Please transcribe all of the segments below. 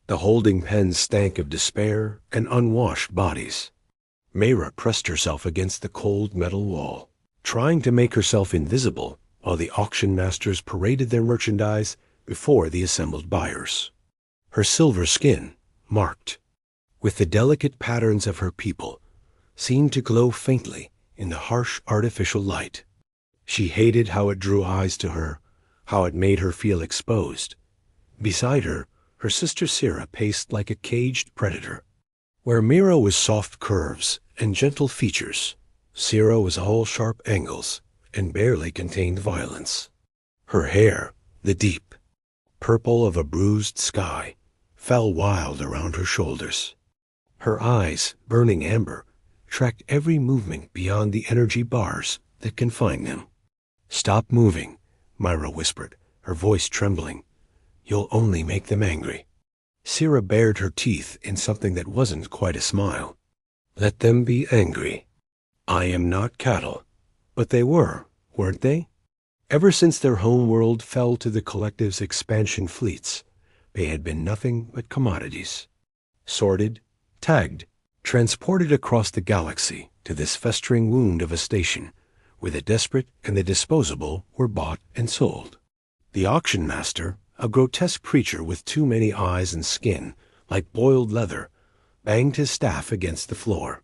The holding pens stank of despair and unwashed bodies. Mayra pressed herself against the cold metal wall, trying to make herself invisible while the auction masters paraded their merchandise before the assembled buyers. Her silver skin, marked with the delicate patterns of her people, seemed to glow faintly in the harsh artificial light. She hated how it drew eyes to her, how it made her feel exposed. Beside her, her sister Sira paced like a caged predator. Where Mira was soft curves and gentle features, Sira was all sharp angles and barely contained violence. Her hair, the deep purple of a bruised sky, fell wild around her shoulders. Her eyes, burning amber, tracked every movement beyond the energy bars that confined them. "Stop moving," Myra whispered, her voice trembling. "You'll only make them angry." Sira bared her teeth in something that wasn't quite a smile. "Let them be angry. I am not cattle." But they were, weren't they? Ever since their home world fell to the collective's expansion fleets, they had been nothing but commodities. Sorted, tagged, transported across the galaxy to this festering wound of a station, where the desperate and the disposable were bought and sold. The auction master, a grotesque creature with too many eyes and skin, like boiled leather, banged his staff against the floor.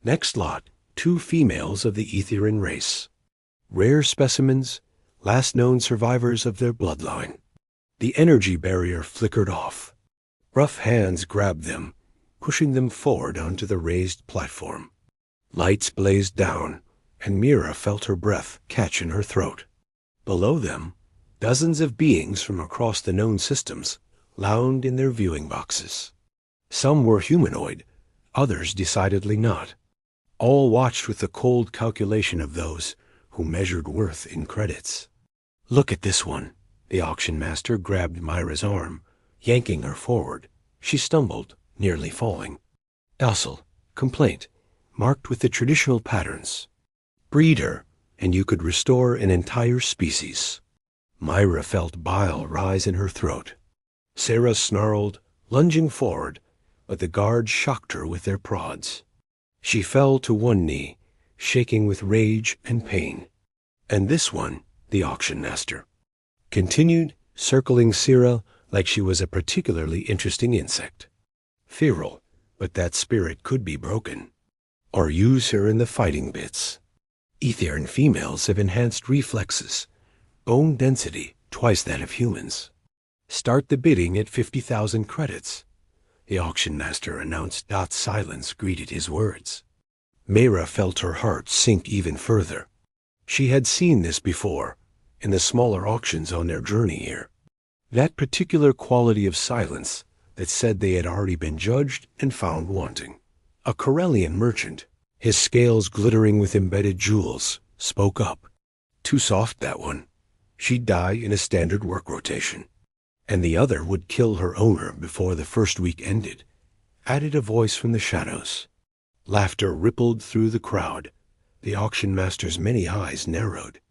Next lot, 2 females of the Aetherian race. Rare specimens, last known survivors of their bloodline. The energy barrier flickered off. Rough hands grabbed them, pushing them forward onto the raised platform. Lights blazed down, and Mira felt her breath catch in her throat. Below them, dozens of beings from across the known systems lounged in their viewing boxes. Some were humanoid, others decidedly not. All watched with the cold calculation of those who measured worth in credits. "Look at this one." The auction master grabbed Myra's arm, yanking her forward. She stumbled, nearly falling. "Docile, complaint, marked with the traditional patterns. Breed her, and you could restore an entire species." Myra felt bile rise in her throat. Sarah snarled, lunging forward, but the guards shocked her with their prods. She fell to one knee, shaking with rage and pain. And this one, the auction master, continued, circling Sira like she was a particularly interesting insect. Feral, but that spirit could be broken. Or use her in the fighting bits. Aetherian females have enhanced reflexes, bone density twice that of humans. Start the bidding at 50,000 credits. The auction master announced. Silence greeted his words. Mayra felt her heart sink even further. She had seen this before, in the smaller auctions on their journey here. That particular quality of silence that said they had already been judged and found wanting. A Corellian merchant, his scales glittering with embedded jewels, spoke up. Too soft, that one. She'd die in a standard work rotation. And the other would kill her owner before the first week ended, added a voice from the shadows. Laughter rippled through the crowd. The auction master's many eyes narrowed.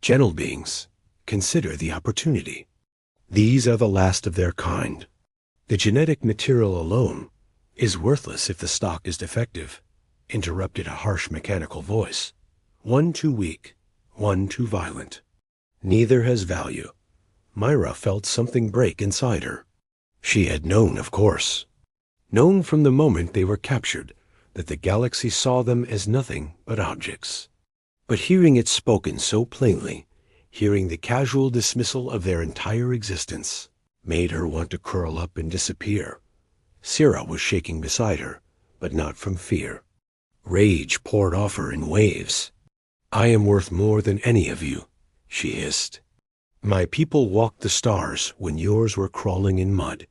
"Gentle beings, consider the opportunity. These are the last of their kind. The genetic material alone is worthless if the stock is defective," interrupted a harsh mechanical voice. "One too weak, one too violent. Neither has value." Myra felt something break inside her. She had known, of course. Known from the moment they were captured that the galaxy saw them as nothing but objects. But hearing it spoken so plainly, hearing the casual dismissal of their entire existence, made her want to curl up and disappear. Sira was shaking beside her, but not from fear. Rage poured off her in waves. "I am worth more than any of you," she hissed. "My people walked the stars when yours were crawling in mud."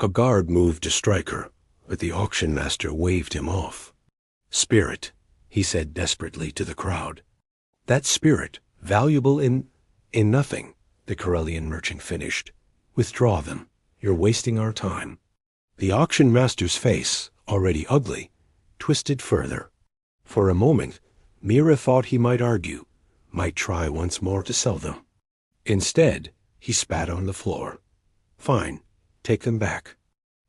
A guard moved to strike her, but the auction master waved him off. "Spirit," he said desperately to the crowd. "That spirit, valuable in nothing," the Corellian merchant finished. "Withdraw them. You're wasting our time." The auction master's face, already ugly, twisted further. For a moment, Mira thought he might argue, might try once more to sell them. Instead, he spat on the floor. "Fine, take them back."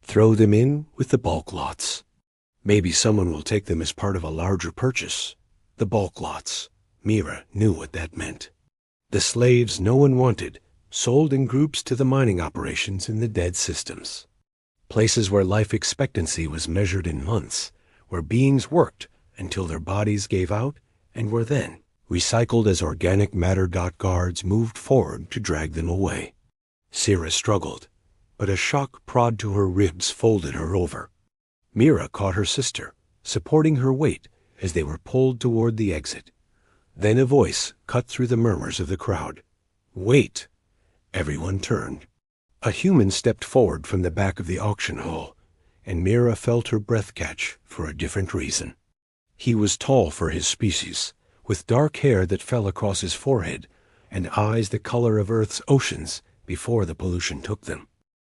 Throw them in with the bulk lots. Maybe someone will take them as part of a larger purchase. The bulk lots. Mira knew what that meant. The slaves no one wanted, sold in groups to the mining operations in the dead systems. Places where life expectancy was measured in months, where beings worked until their bodies gave out, and were then recycled as organic matter. Guards moved forward to drag them away. Sira struggled, but a shock prod to her ribs folded her over. Mira caught her sister, supporting her weight as they were pulled toward the exit. Then a voice cut through the murmurs of the crowd. "Wait!" Everyone turned. A human stepped forward from the back of the auction hall, and Mira felt her breath catch for a different reason. He was tall for his species, with dark hair that fell across his forehead and eyes the color of Earth's oceans before the pollution took them.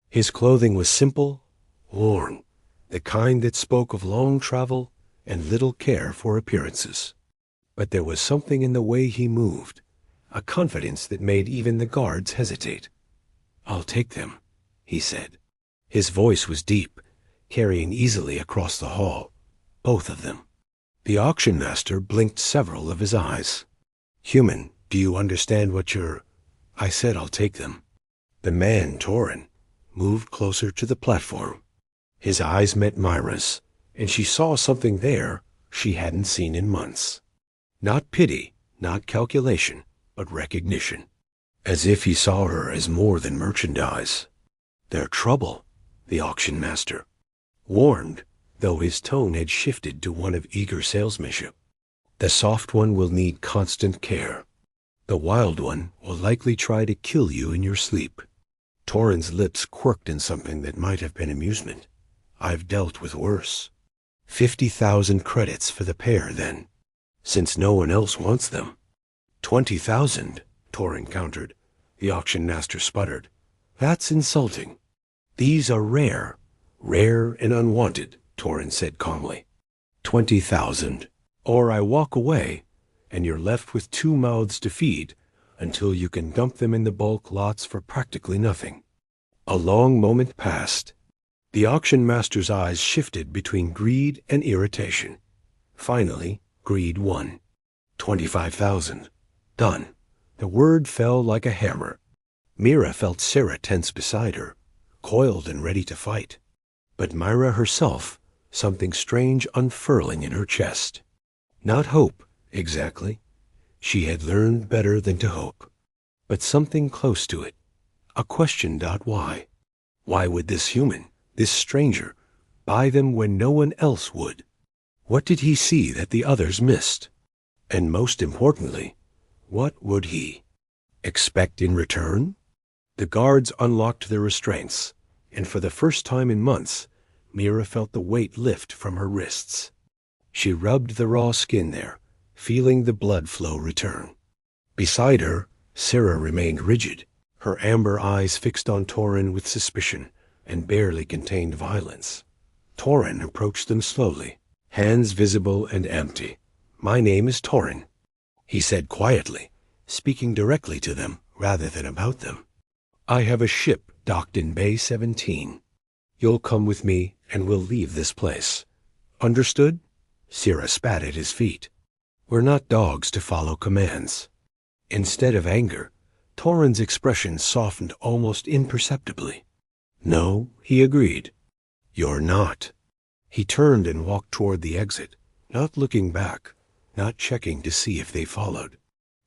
His clothing was simple, worn, the kind that spoke of long travel and little care for appearances. But there was something in the way he moved, a confidence that made even the guards hesitate. "I'll take them," he said. His voice was deep, carrying easily across the hall, both of them. The auction master blinked several of his eyes. "Human, do you understand what you're—" "I said I'll take them." The man, Torin, moved closer to the platform. His eyes met Myra's, and she saw something there she hadn't seen in months. Not pity, not calculation, but recognition. As if he saw her as more than merchandise. "They're trouble," the auction master warned, though his tone had shifted to one of eager salesmanship. "The soft one will need constant care. The wild one will likely try to kill you in your sleep." Torin's lips quirked in something that might have been amusement. "I've dealt with worse." 50,000 credits for the pair, then, since no one else wants them. 20,000, Torin countered. The auction master sputtered. "That's insulting." "These are rare and unwanted," Torin said calmly. 20,000, or I walk away, and you're left with 2 mouths to feed until you can dump them in the bulk lots for practically nothing. A long moment passed. The auction master's eyes shifted between greed and irritation. Finally, greed won. 25,000. Done. The word fell like a hammer. Mira felt Sira tense beside her, coiled and ready to fight. But Myra herself, something strange unfurling in her chest. Not hope, exactly. She had learned better than to hope. But something close to it. A question. Why? Why would this human, this stranger, buy them when no one else would? What did he see that the others missed? And most importantly, what would he expect in return? The guards unlocked their restraints, and for the first time in months, Mira felt the weight lift from her wrists. She rubbed the raw skin there, feeling the blood flow return. Beside her, Sira remained rigid, her amber eyes fixed on Torin with suspicion and barely contained violence. Torin approached them slowly, hands visible and empty. "My name is Torin," he said quietly, speaking directly to them rather than about them. "I have a ship docked in Bay 17. You'll come with me and we'll leave this place. Understood?" Sira spat at his feet. "We're not dogs to follow commands." Instead of anger, Torin's expression softened almost imperceptibly. "No," he agreed. "You're not." He turned and walked toward the exit, not looking back, not checking to see if they followed.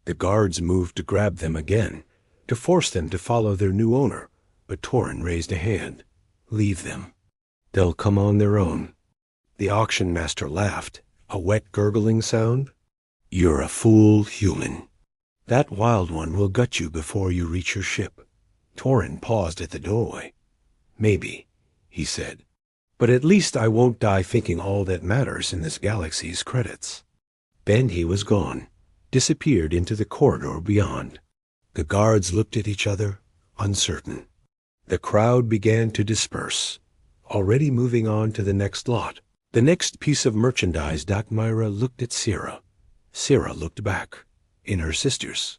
The guards moved to grab them again, to force them to follow their new owner, but Torin raised a hand. "Leave them. They'll come on their own." The auction master laughed, a wet gurgling sound. "You're a fool human. That wild one will gut you before you reach your ship." Torin paused at the doorway. "Maybe," he said. "But at least I won't die thinking all that matters in this galaxy's credits." Then he was gone, disappeared into the corridor beyond. The guards looked at each other, uncertain. The crowd began to disperse, already moving on to the next lot. The next piece of merchandise. Myra looked at Sira. Sira looked back. In her sister's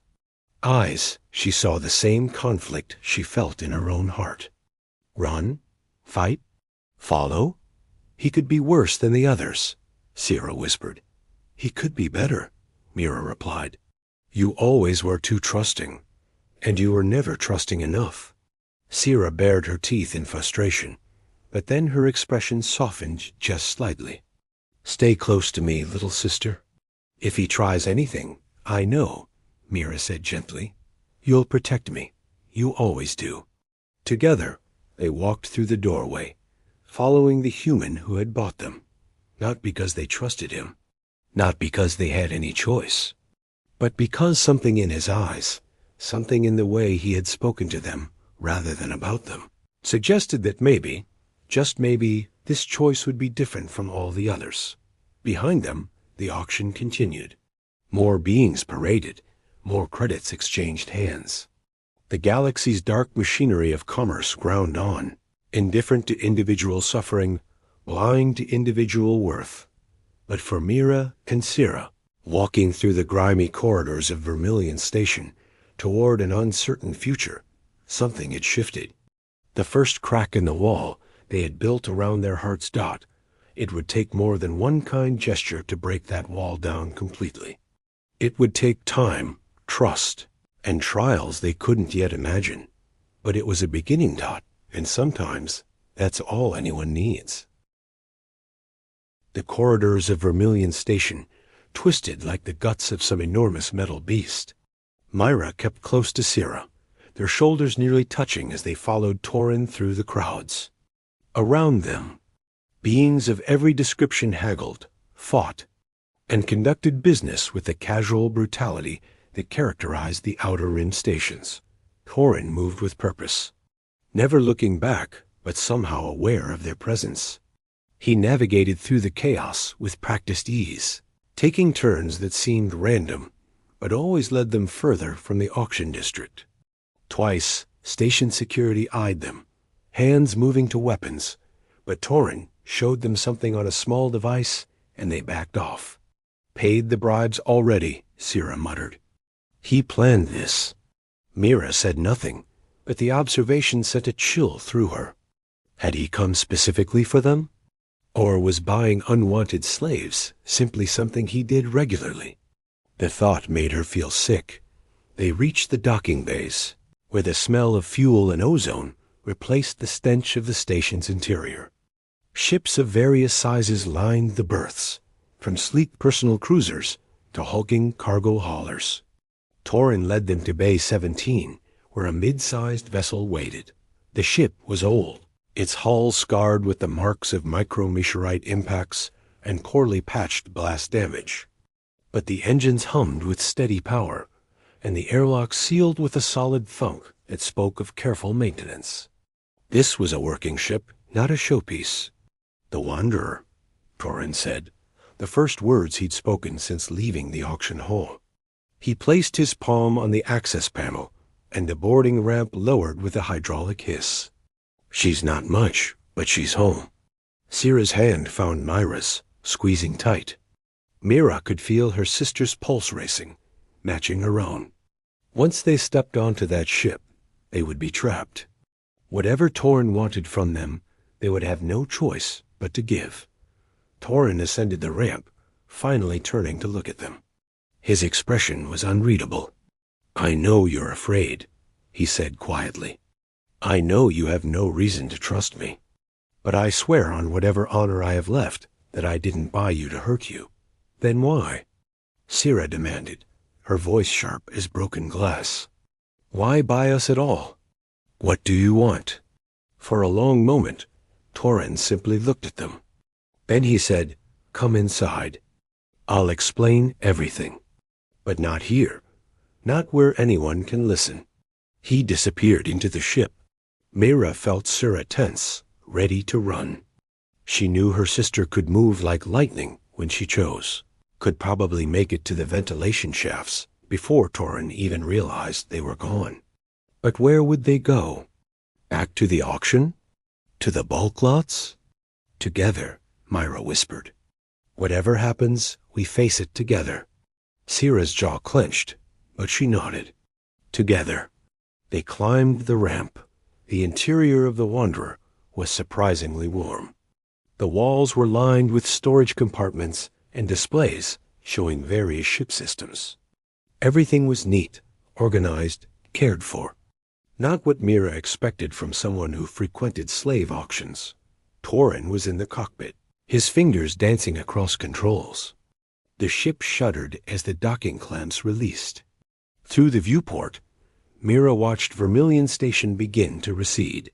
eyes, she saw the same conflict she felt in her own heart. Run? Fight? Follow? He could be worse than the others, Sierra whispered. He could be better, Mira replied. You always were too trusting, and you were never trusting enough. Sierra bared her teeth in frustration, but then her expression softened just slightly. Stay close to me, little sister. If he tries anything, I know, Mira said gently. You'll protect me. You always do. Together, they walked through the doorway, following the human who had bought them, not because they trusted him, not because they had any choice, but because something in his eyes, something in the way he had spoken to them rather than about them, suggested that maybe, just maybe, this choice would be different from all the others. Behind them, the auction continued. More beings paraded, more credits exchanged hands. The galaxy's dark machinery of commerce ground on, indifferent to individual suffering, blind to individual worth. But for Mira and Sierra, walking through the grimy corridors of Vermilion Station toward an uncertain future, something had shifted. The first crack in the wall they had built around their heart's dot, it would take more than one kind gesture to break that wall down completely. It would take time, trust, and trials they couldn't yet imagine. But it was a beginning, Dot, and sometimes that's all anyone needs. The corridors of Vermilion Station twisted like the guts of some enormous metal beast. Myra kept close to Sierra, their shoulders nearly touching as they followed Torin through the crowds. Around them, beings of every description haggled, fought, and conducted business with the casual brutality that characterized the outer rim stations. Torin moved with purpose, never looking back, but somehow aware of their presence. He navigated through the chaos with practiced ease, taking turns that seemed random, but always led them further from the auction district. Twice, station security eyed them, hands moving to weapons, but Torin showed them something on a small device, and they backed off. Paid the bribes already, Sierra muttered. He planned this. Mira said nothing, but the observation sent a chill through her. Had he come specifically for them? Or was buying unwanted slaves simply something he did regularly? The thought made her feel sick. They reached the docking bays, where the smell of fuel and ozone replaced the stench of the station's interior. Ships of various sizes lined the berths, from sleek personal cruisers to hulking cargo haulers. Torin led them to Bay 17, where a mid-sized vessel waited. The ship was old, its hull scarred with the marks of micrometeorite impacts and poorly patched blast damage. But the engines hummed with steady power, and the airlock sealed with a solid thunk that spoke of careful maintenance. This was a working ship, not a showpiece. The Wanderer, Torin said, the first words he'd spoken since leaving the auction hall. He placed his palm on the access panel, and the boarding ramp lowered with a hydraulic hiss. She's not much, but she's home. Sierra's hand found Myra's, squeezing tight. Mira could feel her sister's pulse racing, matching her own. Once they stepped onto that ship, they would be trapped. Whatever Torin wanted from them, they would have no choice but to give. Torin ascended the ramp, finally turning to look at them. His expression was unreadable. I know you're afraid, he said quietly. I know you have no reason to trust me. But I swear on whatever honor I have left that I didn't buy you to hurt you. Then why? Sierra demanded, her voice sharp as broken glass. Why buy us at all? What do you want? For a long moment, Torin simply looked at them. Then he said, Come inside. I'll explain everything. But not here. Not where anyone can listen. He disappeared into the ship. Mira felt Sierra tense, ready to run. She knew her sister could move like lightning when she chose, could probably make it to the ventilation shafts before Torin even realized they were gone. But where would they go? Back to the auction? To the bulk lots? Together, Myra whispered. Whatever happens, we face it together. Sierra's jaw clenched, but she nodded. Together. They climbed the ramp. The interior of the Wanderer was surprisingly warm. The walls were lined with storage compartments and displays showing various ship systems. Everything was neat, organized, cared for. Not what Mira expected from someone who frequented slave auctions. Torin was in the cockpit, his fingers dancing across controls. The ship shuddered as the docking clamps released. Through the viewport, Mira watched Vermilion Station begin to recede.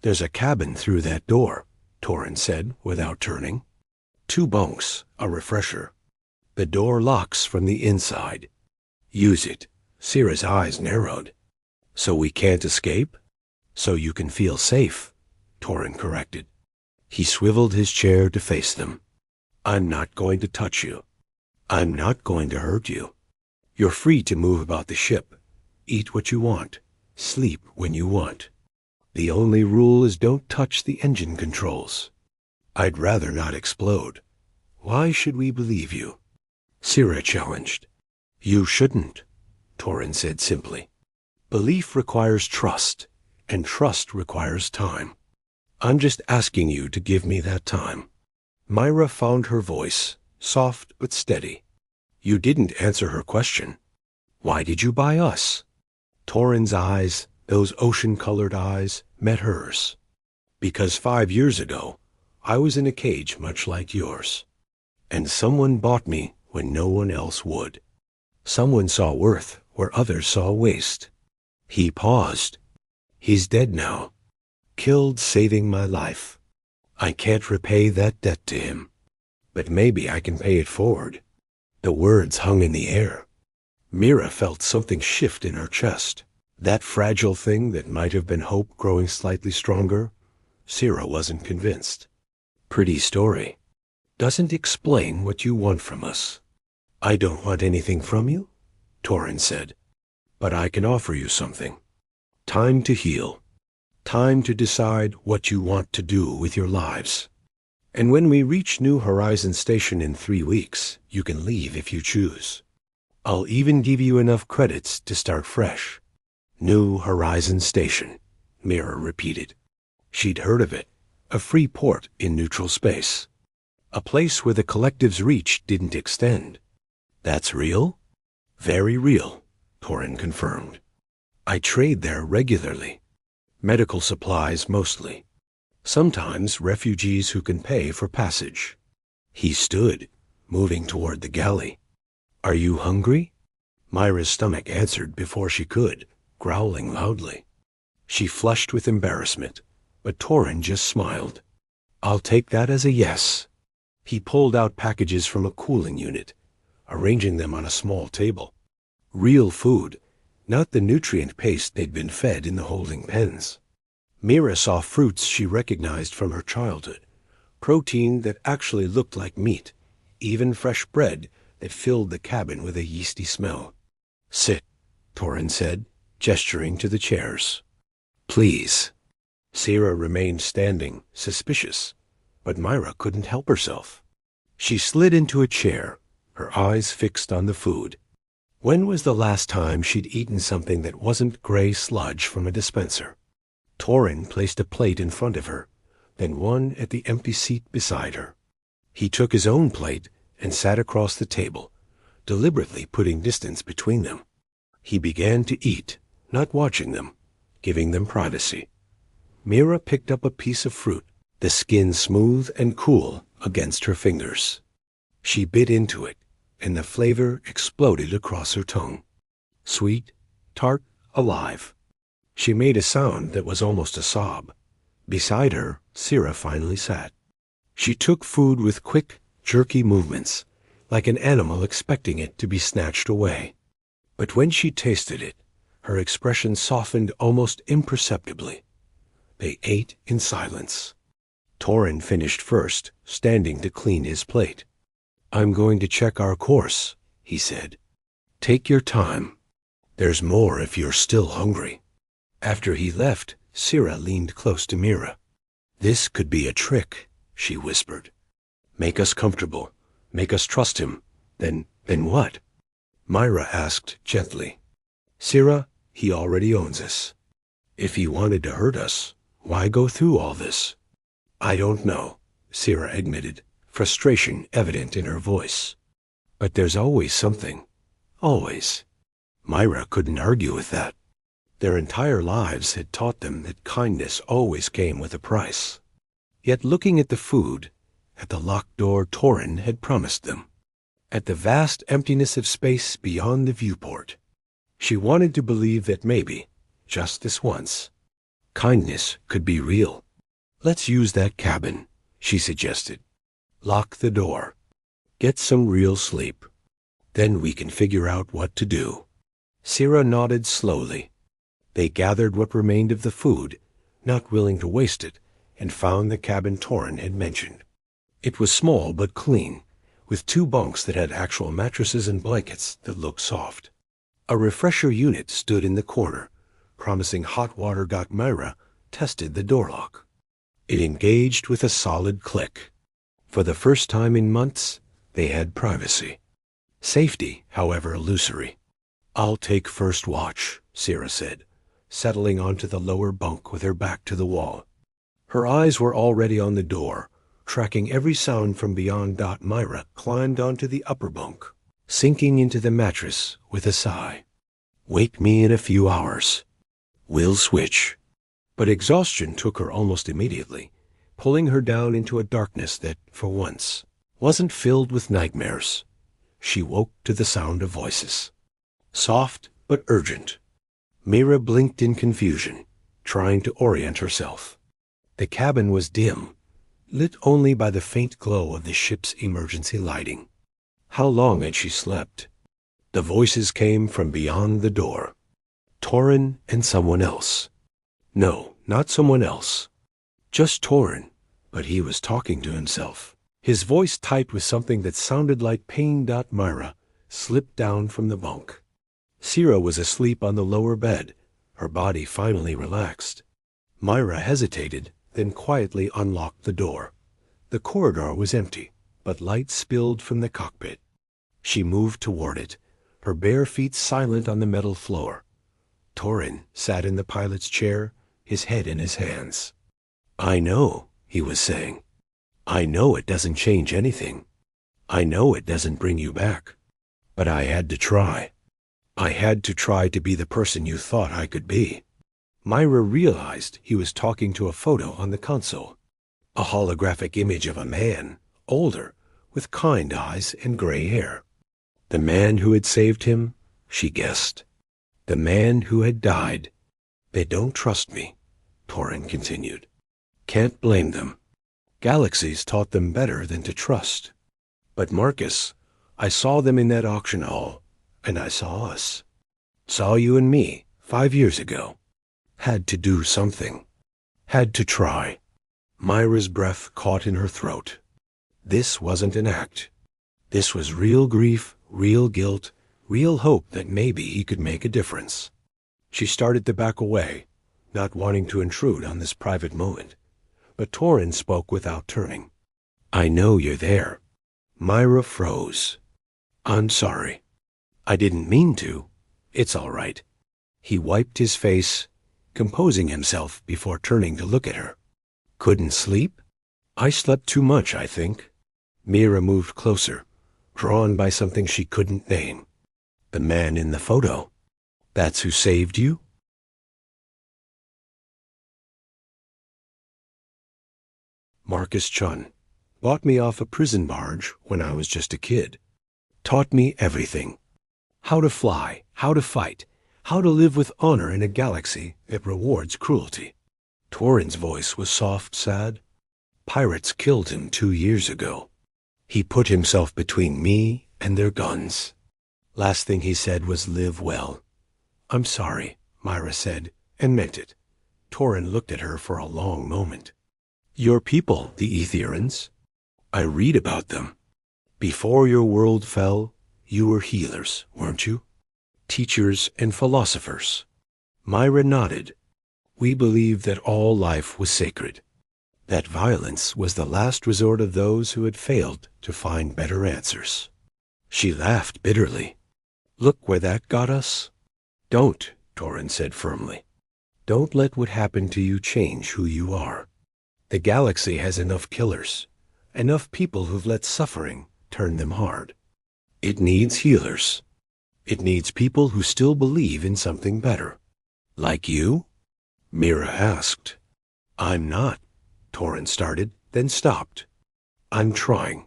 "There's a cabin through that door," Torin said without turning. "2 bunks, a refresher. The door locks from the inside. Use it." Sira's eyes narrowed. "So we can't escape?" "So you can feel safe," Torin corrected. He swiveled his chair to face them. "I'm not going to touch you. I'm not going to hurt you. You're free to move about the ship, eat what you want, sleep when you want. The only rule is don't touch the engine controls. I'd rather not explode. Why should we believe you?" Sira challenged. "You shouldn't," Torin said simply. "Belief requires trust, and trust requires time. I'm just asking you to give me that time." Myra found her voice, soft but steady. "You didn't answer her question. Why did you buy us?" Torin's eyes, those ocean-colored eyes, met hers. "Because 5 years ago, I was in a cage much like yours. And someone bought me when no one else would. Someone saw worth where others saw waste." He paused. "He's dead now. Killed saving my life. I can't repay that debt to him. But maybe I can pay it forward." The words hung in the air. Mira felt something shift in her chest. That fragile thing that might have been hope growing slightly stronger. Sira wasn't convinced. "Pretty story. Doesn't explain what you want from us." "I don't want anything from you," Torin said. "But I can offer you something. Time to heal. Time to decide what you want to do with your lives. And when we reach New Horizon Station in 3 weeks, you can leave if you choose. I'll even give you enough credits to start fresh." New Horizon Station, Mira repeated. She'd heard of it, a free port in neutral space. A place where the collective's reach didn't extend. "That's real?" "Very real," Torin confirmed. "I trade there regularly. Medical supplies mostly. Sometimes refugees who can pay for passage." He stood, moving toward the galley. "Are you hungry?" Myra's stomach answered before she could, growling loudly. She flushed with embarrassment, but Torin just smiled. "I'll take that as a yes." He pulled out packages from a cooling unit, arranging them on a small table. Real food, not the nutrient paste they'd been fed in the holding pens. Mira saw fruits she recognized from her childhood, protein that actually looked like meat, even fresh bread that filled the cabin with a yeasty smell. "Sit," Torin said, gesturing to the chairs. "Please." Sira remained standing, suspicious, but Myra couldn't help herself. She slid into a chair, her eyes fixed on the food. When was the last time she'd eaten something that wasn't gray sludge from a dispenser? Torin placed a plate in front of her, then one at the empty seat beside her. He took his own plate and sat across the table, deliberately putting distance between them. He began to eat, not watching them, giving them privacy. Mira picked up a piece of fruit, the skin smooth and cool against her fingers. She bit into it, and the flavor exploded across her tongue. Sweet, tart, alive. She made a sound that was almost a sob. Beside her, Sira finally sat. She took food with quick, jerky movements, like an animal expecting it to be snatched away. But when she tasted it, her expression softened almost imperceptibly. They ate in silence. Torin finished first, standing to clean his plate. "I'm going to check our course," he said. "Take your time. There's more if you're still hungry." After he left, Sira leaned close to Mira. "This could be a trick," she whispered. "Make us comfortable. Make us trust him. Then what?" Myra asked gently. "Sira, he already owns us. If he wanted to hurt us, why go through all this? I don't know, Sierra admitted, frustration evident in her voice. But there's always something. Always. Myra couldn't argue with that. Their entire lives had taught them that kindness always came with a price. Yet looking at the food, at the locked door Torin had promised them, at the vast emptiness of space beyond the viewport, she wanted to believe that maybe, just this once, kindness could be real. Let's use that cabin, she suggested. Lock the door. Get some real sleep. Then we can figure out what to do. Sierra nodded slowly. They gathered what remained of the food, not willing to waste it, and found the cabin Torin had mentioned. It was small but clean, with 2 bunks that had actual mattresses and blankets that looked soft. A refresher unit stood in the corner, promising hot water. Myra tested the door lock. It engaged with a solid click. For the first time in months, they had privacy. Safety, however, illusory. I'll take first watch, Sierra said, settling onto the lower bunk with her back to the wall. Her eyes were already on the door, tracking every sound from beyond. Myra climbed onto the upper bunk, sinking into the mattress with a sigh. Wake me in a few hours. We'll switch. But exhaustion took her almost immediately, pulling her down into a darkness that, for once, wasn't filled with nightmares. She woke to the sound of voices. Soft but urgent. Myra blinked in confusion, trying to orient herself. The cabin was dim, lit only by the faint glow of the ship's emergency lighting. How long had she slept? The voices came from beyond the door. Torin and someone else. No, not someone else. Just Torin, but he was talking to himself. His voice tight with something that sounded like pain. Myra slipped down from the bunk. Sierra was asleep on the lower bed, her body finally relaxed. Myra hesitated, then quietly unlocked the door. The corridor was empty, but light spilled from the cockpit. She moved toward it, her bare feet silent on the metal floor. Torin sat in the pilot's chair, his head in his hands. I know, he was saying. I know it doesn't change anything. I know it doesn't bring you back. But I had to try. I had to try to be the person you thought I could be. Myra realized he was talking to a photo on the console. A holographic image of a man, older, with kind eyes and gray hair. The man who had saved him, she guessed. The man who had died. They don't trust me, Torin continued. Can't blame them. Galaxies taught them better than to trust. But Marcus, I saw them in that auction hall, and I saw us. Saw you and me 5 years ago. Had to do something. Had to try. Myra's breath caught in her throat. This wasn't an act. This was real grief, real guilt, real hope that maybe he could make a difference. She started to back away, not wanting to intrude on this private moment. But Torin spoke without turning. I know you're there. Myra froze. I'm sorry. I didn't mean to. It's all right. He wiped his face, composing himself before turning to look at her. Couldn't sleep? I slept too much, I think. Myra moved closer, drawn by something she couldn't name. The man in the photo. That's who saved you? Marcus Chun bought me off a prison barge when I was just a kid. Taught me everything. How to fly, how to fight, how to live with honor in a galaxy that rewards cruelty. Torin's voice was soft, sad. Pirates killed him 2 years ago. He put himself between me and their guns. Last thing he said was live well. I'm sorry, Myra said, and meant it. Torin looked at her for a long moment. Your people, the Aetherians. I read about them. Before your world fell, you were healers, weren't you? Teachers and philosophers. Myra nodded. We believed that all life was sacred. That violence was the last resort of those who had failed to find better answers. She laughed bitterly. Look where that got us. Don't, Torin said firmly. Don't let what happened to you change who you are. The galaxy has enough killers, enough people who've let suffering turn them hard. It needs healers. It needs people who still believe in something better. Like you? Mira asked. I'm not, Torrin started, then stopped. I'm trying.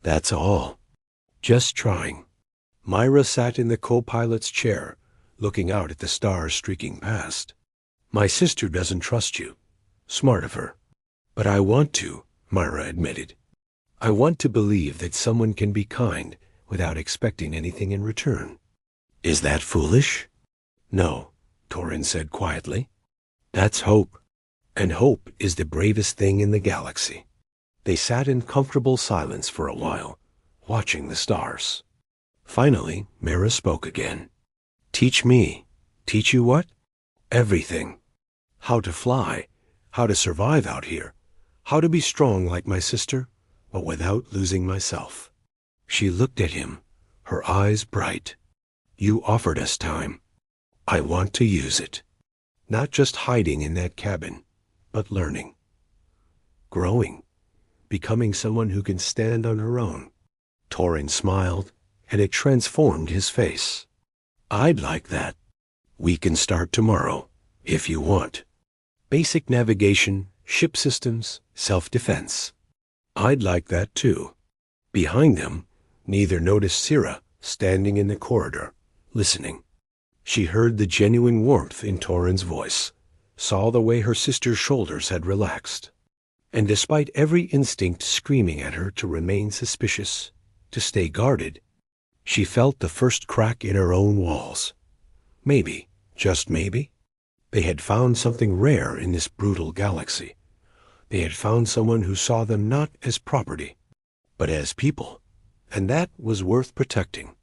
That's all. Just trying. Myra sat in the co-pilot's chair, looking out at the stars streaking past. My sister doesn't trust you. Smart of her. But I want to, Myra admitted. I want to believe that someone can be kind without expecting anything in return. Is that foolish? No, Torrin said quietly. That's hope. And hope is the bravest thing in the galaxy. They sat in comfortable silence for a while, watching the stars. Finally, Mira spoke again. Teach me. Teach you what? Everything. How to fly, how to survive out here, how to be strong like my sister, but without losing myself. She looked at him, her eyes bright. You offered us time. I want to use it. Not just hiding in that cabin, but learning. Growing. Becoming someone who can stand on her own. Torrin smiled, and it transformed his face. I'd like that. We can start tomorrow, if you want. Basic navigation, ship systems, self-defense. I'd like that too. Behind them, neither noticed Sira standing in the corridor, listening. She heard the genuine warmth in Torrin's voice, saw the way her sister's shoulders had relaxed. And despite every instinct screaming at her to remain suspicious, to stay guarded, she felt the first crack in her own walls. Maybe, just maybe, they had found something rare in this brutal galaxy. They had found someone who saw them not as property, but as people, and that was worth protecting.